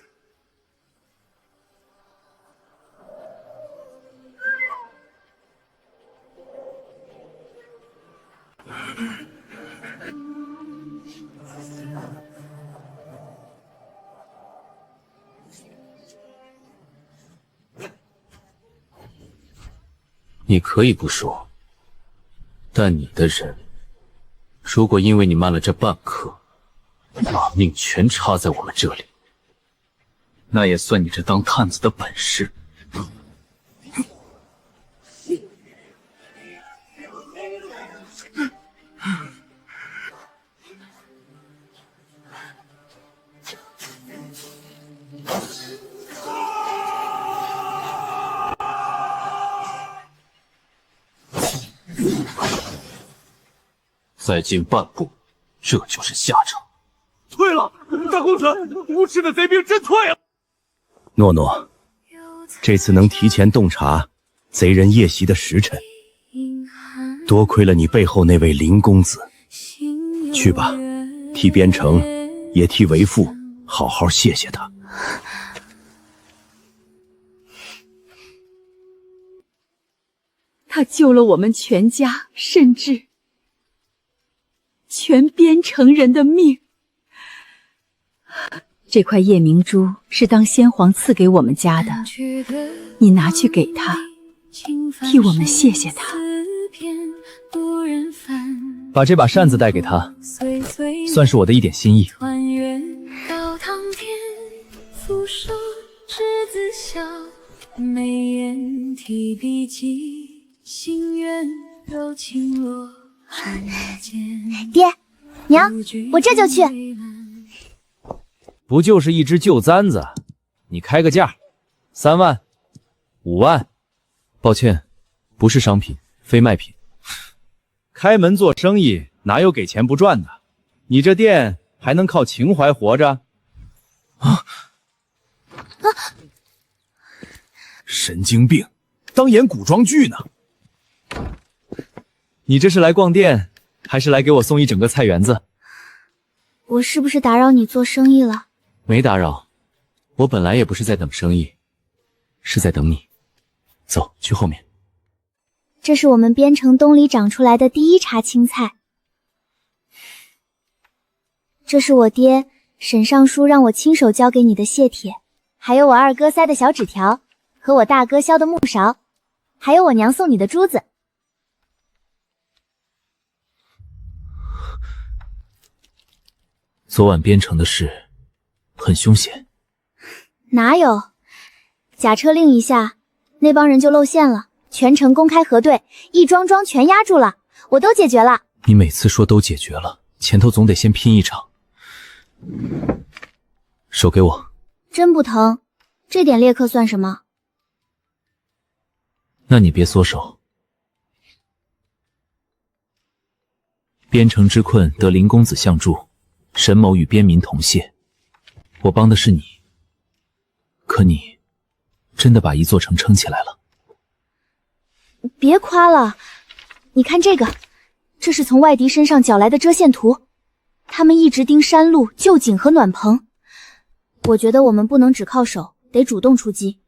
你可以不说，但你的人如果因为你慢了这半刻，把命全插在我们这里，那也算你这当探子的本事。再进半步，这就是下场。退了，大公子，无耻的贼兵真退了。诺诺，这次能提前洞察贼人夜袭的时辰，多亏了你背后那位林公子。去吧，替边城，也替为父好好谢谢他。他救了我们全家，甚至全边城人的命。这块夜明珠是当先皇赐给我们家的，你拿去给他，替我们谢谢他。把这把扇子带给他，算是我的一点心意。爹娘，我这就去。不就是一只旧簪子，你开个价，3万、5万。抱歉，不是商品，非卖品。开门做生意哪有给钱不赚的？你这店还能靠情怀活着？神经病，当演古装剧呢。你这是来逛店，还是来给我送一整个菜园子？我是不是打扰你做生意了？没打扰，我本来也不是在等生意，是在等你。走，去后面。这是我们边城东里长出来的第一茬青菜。这是我爹沈尚书让我亲手交给你的谢帖，还有我二哥塞的小纸条，和我大哥削的木勺，还有我娘送你的珠子。昨晚边城的事很凶险。哪有？假车令一下，那帮人就露馅了，全城公开核对，一桩桩全压住了，我都解决了。你每次说都解决了，前头总得先拼一场。手给我。真不疼，这点裂刻算什么？那你别缩手。边城之困得林公子相助，沈某与边民同谢，我帮的是你，可你真的把一座城撑起来了。别夸了，你看这个，这是从外敌身上缴来的遮线图，他们一直盯山路、旧井和暖棚，我觉得我们不能只靠守，得主动出击。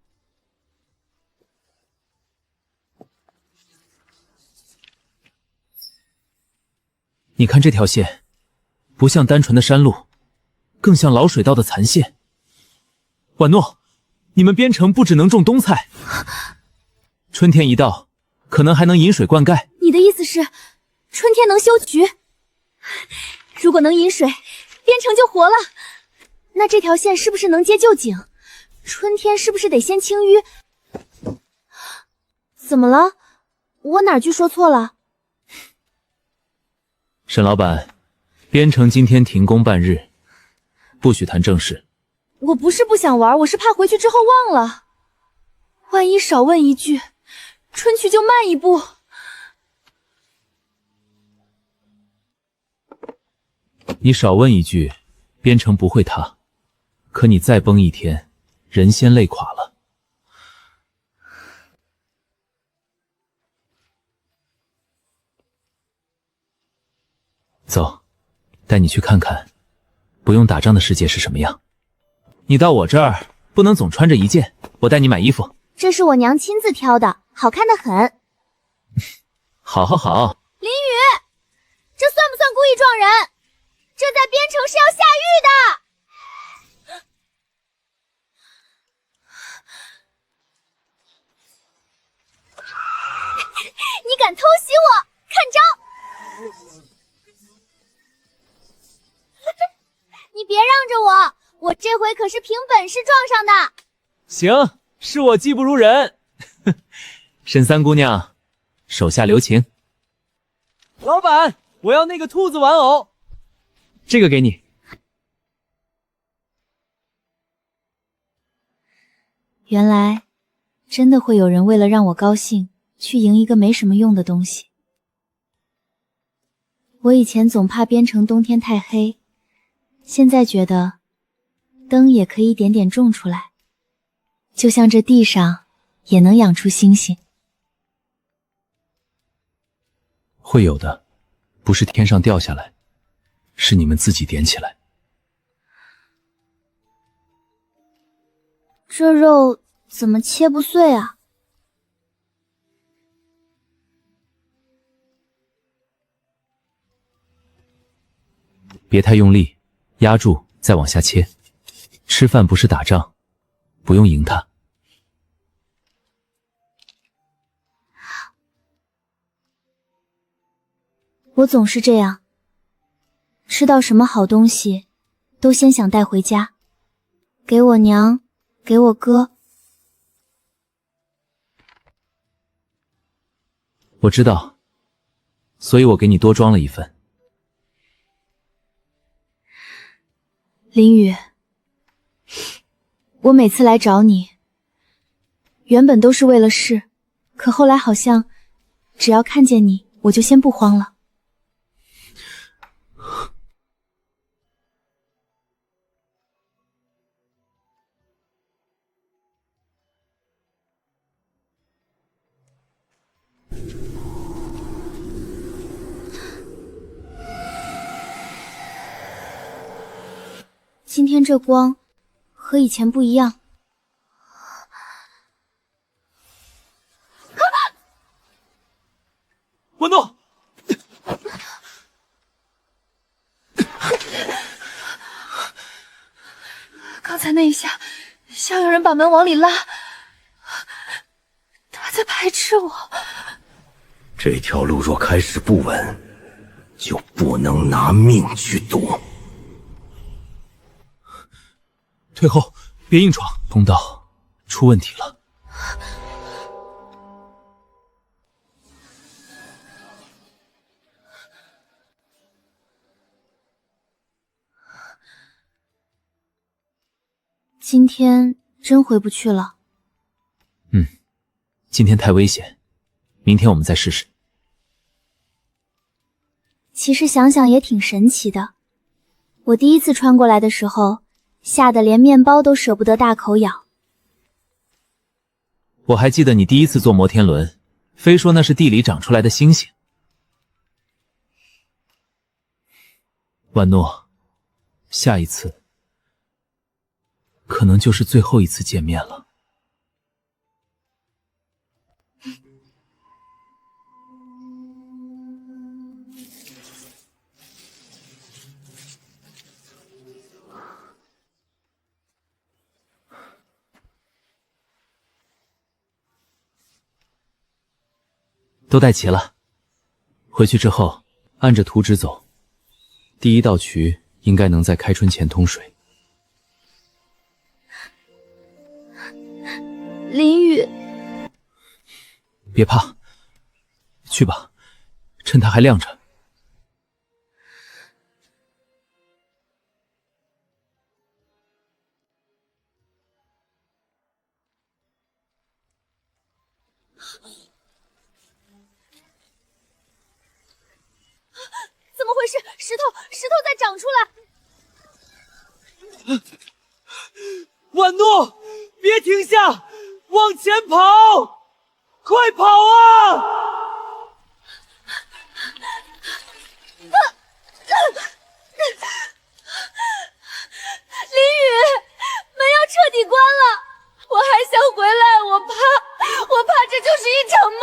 你看这条线，不像单纯的山路，更像老水道的残线。婉诺，你们边城不只能种冬菜，春天一到，可能还能引水灌溉。你的意思是，春天能修渠？如果能引水，边城就活了。那这条线是不是能接旧井？春天是不是得先清淤？怎么了？我哪句说错了？沈老板，边城今天停工半日，不许谈正事。我不是不想玩，我是怕回去之后忘了。万一少问一句，春去就慢一步。你少问一句，边城不会塌。可你再崩一天，人先累垮了。走，带你去看看，不用打仗的世界是什么样。你到我这儿不能总穿着一件，我带你买衣服。这是我娘亲自挑的，好看的很。好好好。林雨，这算不算故意撞人？这在边城是要下狱的。你敢偷袭我，看招！你别让着我，我这回可是凭本事撞上的。行，是我技不如人。沈三姑娘，手下留情。老板，我要那个兔子玩偶，这个给你。原来，真的会有人为了让我高兴，去赢一个没什么用的东西。我以前总怕边城冬天太黑，现在觉得灯也可以点点种出来，就像这地上也能养出星星。会有的，不是天上掉下来，是你们自己点起来。这肉怎么切不碎啊？别太用力，压住，再往下切。吃饭不是打仗，不用赢它。我总是这样，吃到什么好东西，都先想带回家，给我娘，给我哥。我知道，所以我给你多装了一份。林雨，我每次来找你，原本都是为了事，可后来好像，只要看见你，我就先不慌了。今天这光和以前不一样。文诺，刚才那一下，像有人把门往里拉，他在排斥我。这条路若开始不稳，就不能拿命去赌。退后，别硬闯，通道出问题了。今天真回不去了。今天太危险，明天我们再试试。其实想想也挺神奇的，我第一次穿过来的时候，吓得连面包都舍不得大口咬。我还记得你第一次坐摩天轮，非说那是地里长出来的星星。万诺，下一次可能就是最后一次见面了。都带齐了，回去之后按着图纸走，第一道渠应该能在开春前通水。林雨，别怕，去吧，趁它还亮着。怎么回事？石头在长出来！婉诺，别停下，往前跑，快跑啊！林雨，门要彻底关了，我还想回来，我怕这就是一场梦。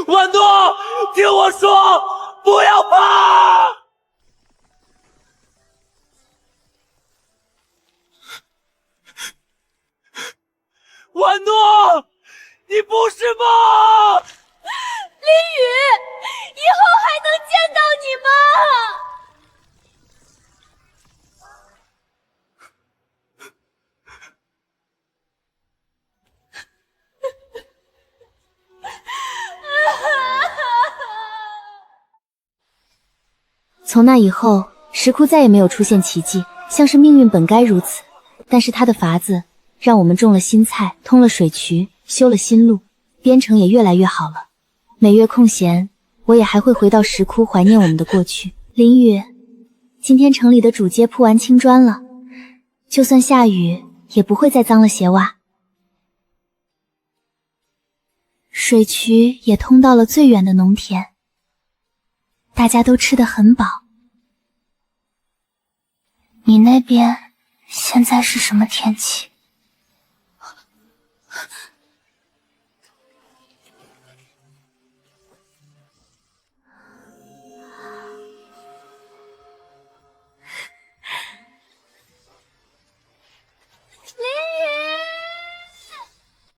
婉诺，听我说，不要怕！婉诺，你不是梦！林雨，以后还能见到你吗？从那以后，石窟再也没有出现奇迹，像是命运本该如此。但是他的法子让我们种了新菜，通了水渠，修了新路，编程也越来越好了。每月空闲，我也还会回到石窟怀念我们的过去。林雨，今天城里的主街铺完青砖了，就算下雨也不会再脏了鞋袜。水渠也通到了最远的农田，大家都吃得很饱。你那边现在是什么天气？